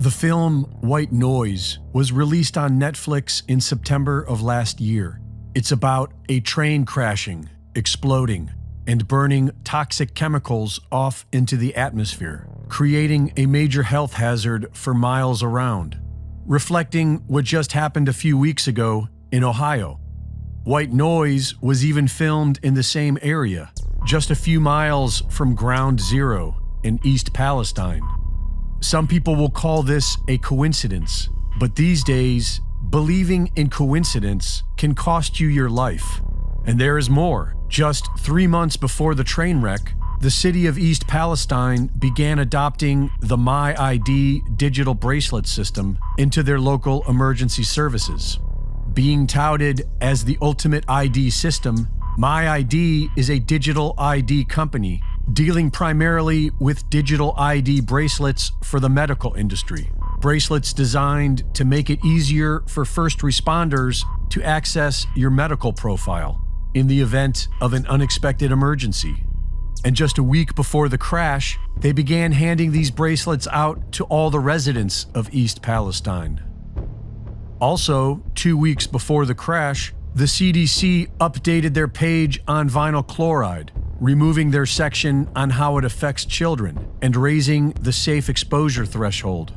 The film White Noise was released on Netflix in September of last year. It's about a train crashing, exploding, and burning toxic chemicals off into the atmosphere, creating a major health hazard for miles around, reflecting what just happened a few weeks ago in Ohio. White Noise was even filmed in the same area, just a few miles from Ground Zero in East Palestine. Some people will call this a coincidence, but these days, believing in coincidence can cost you your life. And there is more. Just 3 months before the train wreck, the city of East Palestine began adopting the MyID digital bracelet system into their local emergency services. Being touted as the ultimate ID system, MyID is a digital ID company dealing primarily with digital ID bracelets for the medical industry. Bracelets designed to make it easier for first responders to access your medical profile in the event of an unexpected emergency. And just a week before the crash, they began handing these bracelets out to all the residents of East Palestine. Also, 2 weeks before the crash, the CDC updated their page on vinyl chloride, removing their section on how it affects children and raising the safe exposure threshold.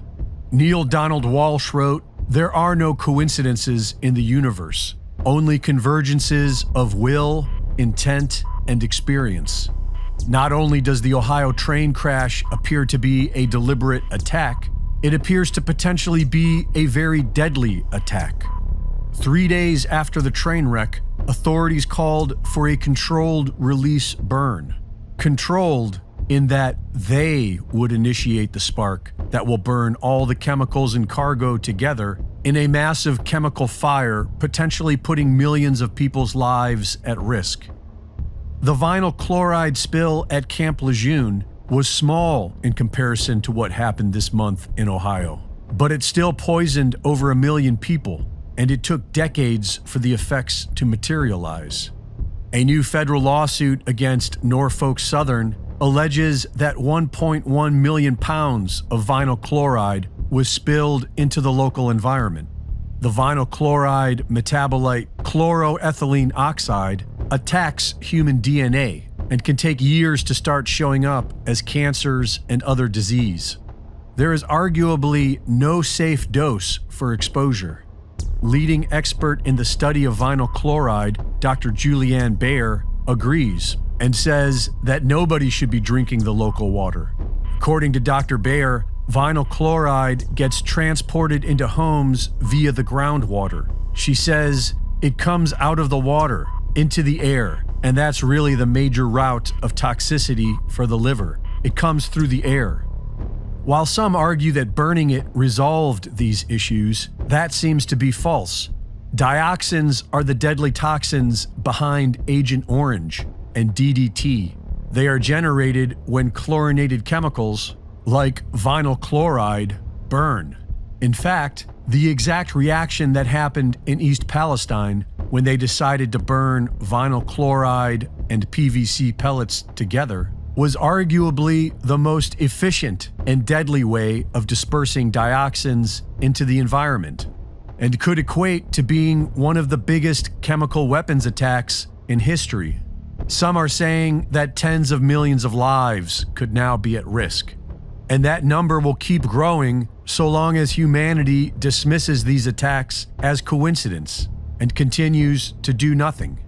Neil Donald Walsh wrote, "There are no coincidences in the universe, only convergences of will, intent, and experience." Not only does the Ohio train crash appear to be a deliberate attack, it appears to potentially be a very deadly attack. 3 days after the train wreck, authorities called for a controlled release burn. Controlled in that they would initiate the spark that will burn all the chemicals and cargo together in a massive chemical fire, potentially putting millions of people's lives at risk. The vinyl chloride spill at Camp Lejeune was small in comparison to what happened this month in Ohio, but it still poisoned over 1 million people, and it took decades for the effects to materialize. A new federal lawsuit against Norfolk Southern alleges that 1.1 million pounds of vinyl chloride was spilled into the local environment. The vinyl chloride metabolite chloroethylene oxide attacks human DNA and can take years to start showing up as cancers and other disease. There is arguably no safe dose for exposure. Leading expert in the study of vinyl chloride, Dr. Julianne Baer, agrees and says that nobody should be drinking the local water. According to Dr. Baer, vinyl chloride gets transported into homes via the groundwater. She says it comes out of the water into the air, and that's really the major route of toxicity for the liver. It comes through the air. While some argue that burning it resolved these issues, that seems to be false. Dioxins are the deadly toxins behind Agent Orange and DDT. They are generated when chlorinated chemicals, like vinyl chloride, burn. In fact, the exact reaction that happened in East Palestine when they decided to burn vinyl chloride and PVC pellets together was arguably the most efficient and deadly way of dispersing dioxins into the environment, and could equate to being one of the biggest chemical weapons attacks in history. Some are saying that tens of millions of lives could now be at risk, and that number will keep growing so long as humanity dismisses these attacks as coincidence and continues to do nothing.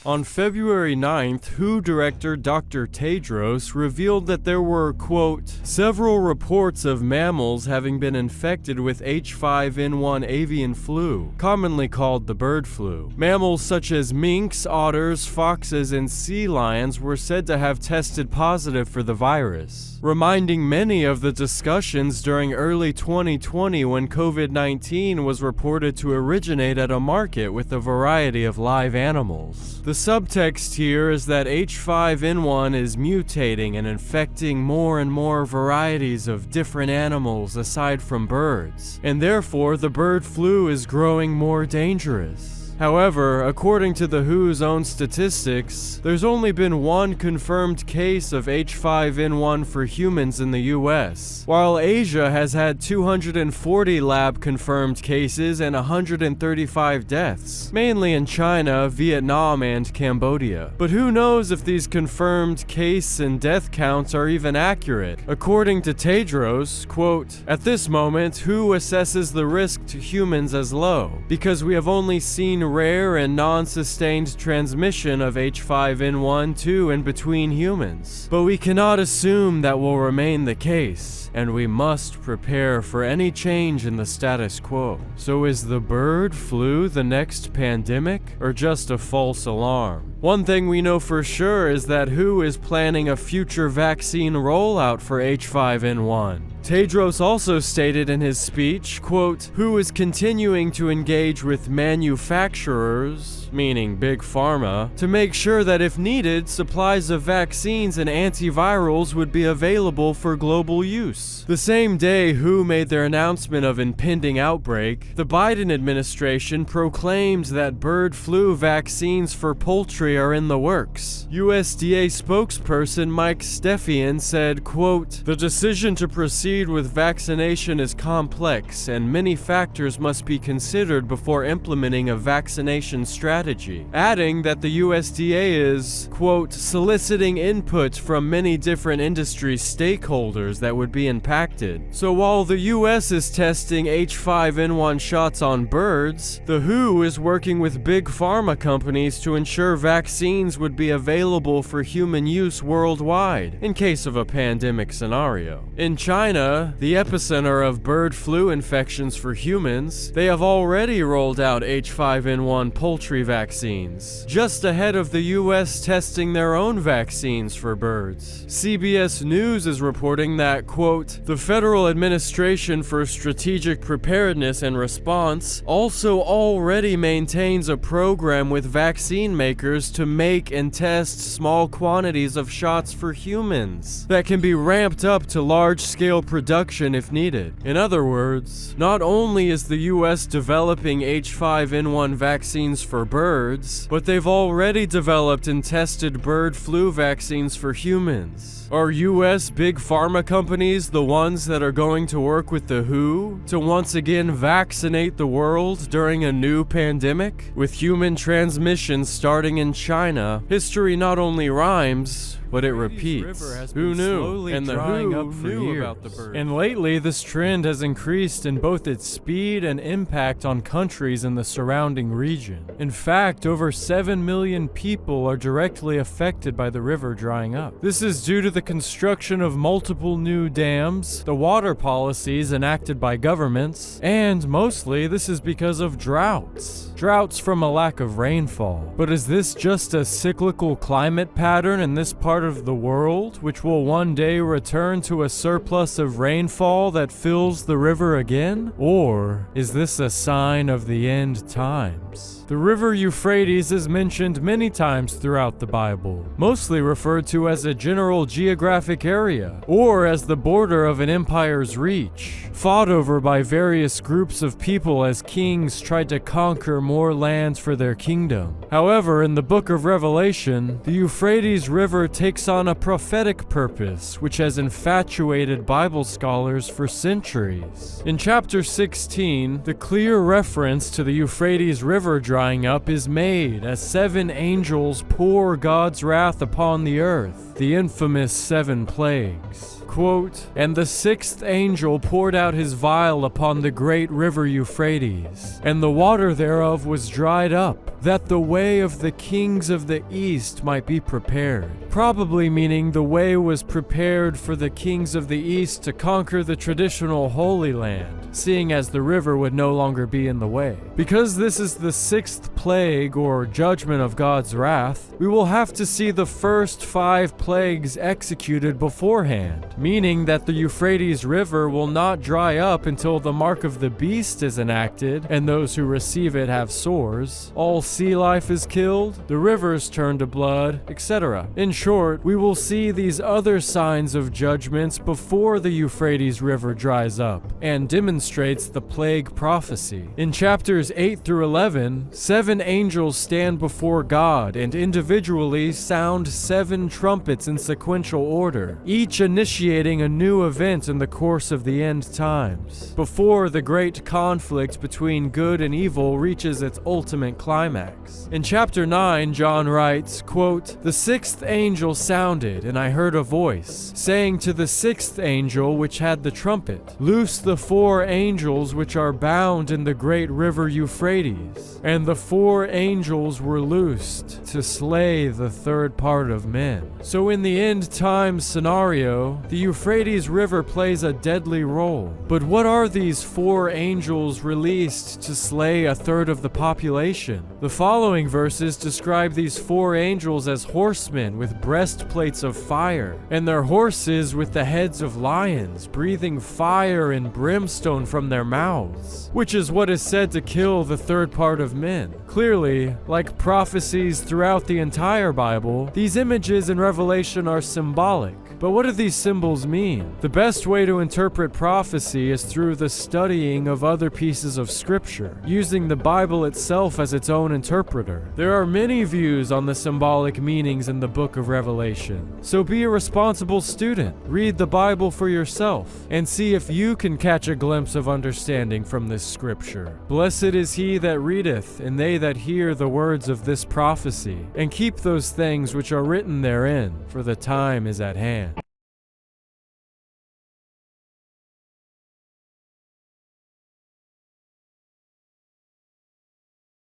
On February 9th, WHO Director Dr. Tedros revealed that there were, quote, several reports of mammals having been infected with H5N1 avian flu, commonly called the bird flu. Mammals such as minks, otters, foxes, and sea lions were said to have tested positive for the virus, reminding many of the discussions during early 2020 when COVID-19 was reported to originate at a market with a variety of live animals. The subtext here is that H5N1 is mutating and infecting more and more varieties of different animals aside from birds, and therefore the bird flu is growing more dangerous. However, according to the WHO's own statistics, there's only been one confirmed case of H5N1 for humans in the US, while Asia has had 240 lab-confirmed cases and 135 deaths, mainly in China, Vietnam, and Cambodia. But who knows if these confirmed case and death counts are even accurate? According to Tedros, quote, "At this moment, WHO assesses the risk to humans as low, because we have only seen rare and non-sustained transmission of H5N1 and between humans. But we cannot assume that will remain the case, and we must prepare for any change in the status quo." So is the bird flu the next pandemic, or just a false alarm? One thing we know for sure is that WHO is planning a future vaccine rollout for H5N1. Tedros also stated in his speech, quote, "WHO is continuing to engage with manufacturers, meaning Big Pharma, to make sure that if needed, supplies of vaccines and antivirals would be available for global use." The same day WHO made their announcement of impending outbreak, the Biden administration proclaimed that bird flu vaccines for poultry are in the works. USDA spokesperson Mike Stepien said, quote, "The decision to proceed with vaccination is complex and many factors must be considered before implementing a vaccination strategy," adding that the USDA is, quote, "soliciting input from many different industry stakeholders that would be impacted." So while the US is testing H5N1 shots on birds, the WHO is working with big pharma companies to ensure vaccines would be available for human use worldwide in case of a pandemic scenario. In China, the epicenter of bird flu infections for humans, they have already rolled out H5N1 poultry vaccines, just ahead of the US testing their own vaccines for birds. CBS News is reporting that, quote, "The Federal Administration for Strategic Preparedness and Response also already maintains a program with vaccine makers to make and test small quantities of shots for humans that can be ramped up to large-scale production if needed." In other words, not only is the US developing H5N1 vaccines for birds, but they've already developed and tested bird flu vaccines for humans. Are US big pharma companies the ones that are going to work with the WHO to once again vaccinate the world during a new pandemic? With human transmission starting in China, history not only rhymes, but it repeats. Who knew? And the WHO knew about the bird. And lately, this trend has increased in both its speed and impact on countries in the surrounding region. In fact, over 7 million people are directly affected by the river drying up. This is due to the construction of multiple new dams, the water policies enacted by governments, and mostly this is because of droughts. Droughts from a lack of rainfall. But is this just a cyclical climate pattern in this part of the world, which will one day return to a surplus of rainfall that fills the river again? Or is this a sign of the end times? The river Euphrates is mentioned many times throughout the Bible, mostly referred to as a general geographic area, or as the border of an empire's reach, fought over by various groups of people as kings tried to conquer more land for their kingdom. However, in the book of Revelation, the Euphrates River takes on a prophetic purpose, which has infatuated Bible scholars for centuries. In chapter 16, the clear reference to the Euphrates River drying up is made as 7 angels pour God's wrath upon the earth, the infamous 7 plagues. Quote, "And the 6th angel poured out his vial upon the great river Euphrates, and the water thereof was dried up, that the way of the kings of the east might be prepared." Probably meaning the way was prepared for the kings of the east to conquer the traditional Holy Land, seeing as the river would no longer be in the way. Because this is the 6th plague, or judgment of God's wrath, we will have to see the first 5 plagues executed beforehand, meaning that the Euphrates River will not dry up until the mark of the beast is enacted, and those who receive it have sores, all sea life is killed, the rivers turn to blood, etc. In short, we will see these other signs of judgments before the Euphrates River dries up, and demonstrates the plague prophecy. In chapters 8 through 11, 7 angels stand before God and individually sound 7 trumpets in sequential order, each initiating a new event in the course of the end times, before the great conflict between good and evil reaches its ultimate climax. In chapter 9, John writes, quote, "The 6th angel sounded, and I heard a voice, saying to the 6th angel which had the trumpet, Loose the 4 angels which are bound in the great river Euphrates. And the 4 angels were loosed to slay the 3rd part of men." So in the end times scenario, the Euphrates River plays a deadly role. But what are these 4 angels released to slay a 1/3 of the population? The following verses describe these 4 angels as horsemen with breastplates of fire, and their horses with the heads of lions, breathing fire and brimstone from their mouths, which is what is said to kill the 3rd part of men. Clearly, like prophecies throughout the entire Bible, these images in Revelation are symbolic. But what do these symbols mean? The best way to interpret prophecy is through the studying of other pieces of scripture, using the Bible itself as its own interpreter. There are many views on the symbolic meanings in the book of Revelation. So be a responsible student, read the Bible for yourself, and see if you can catch a glimpse of understanding from this scripture. Blessed is he that readeth, and they that hear the words of this prophecy, and keep those things which are written therein, for the time is at hand.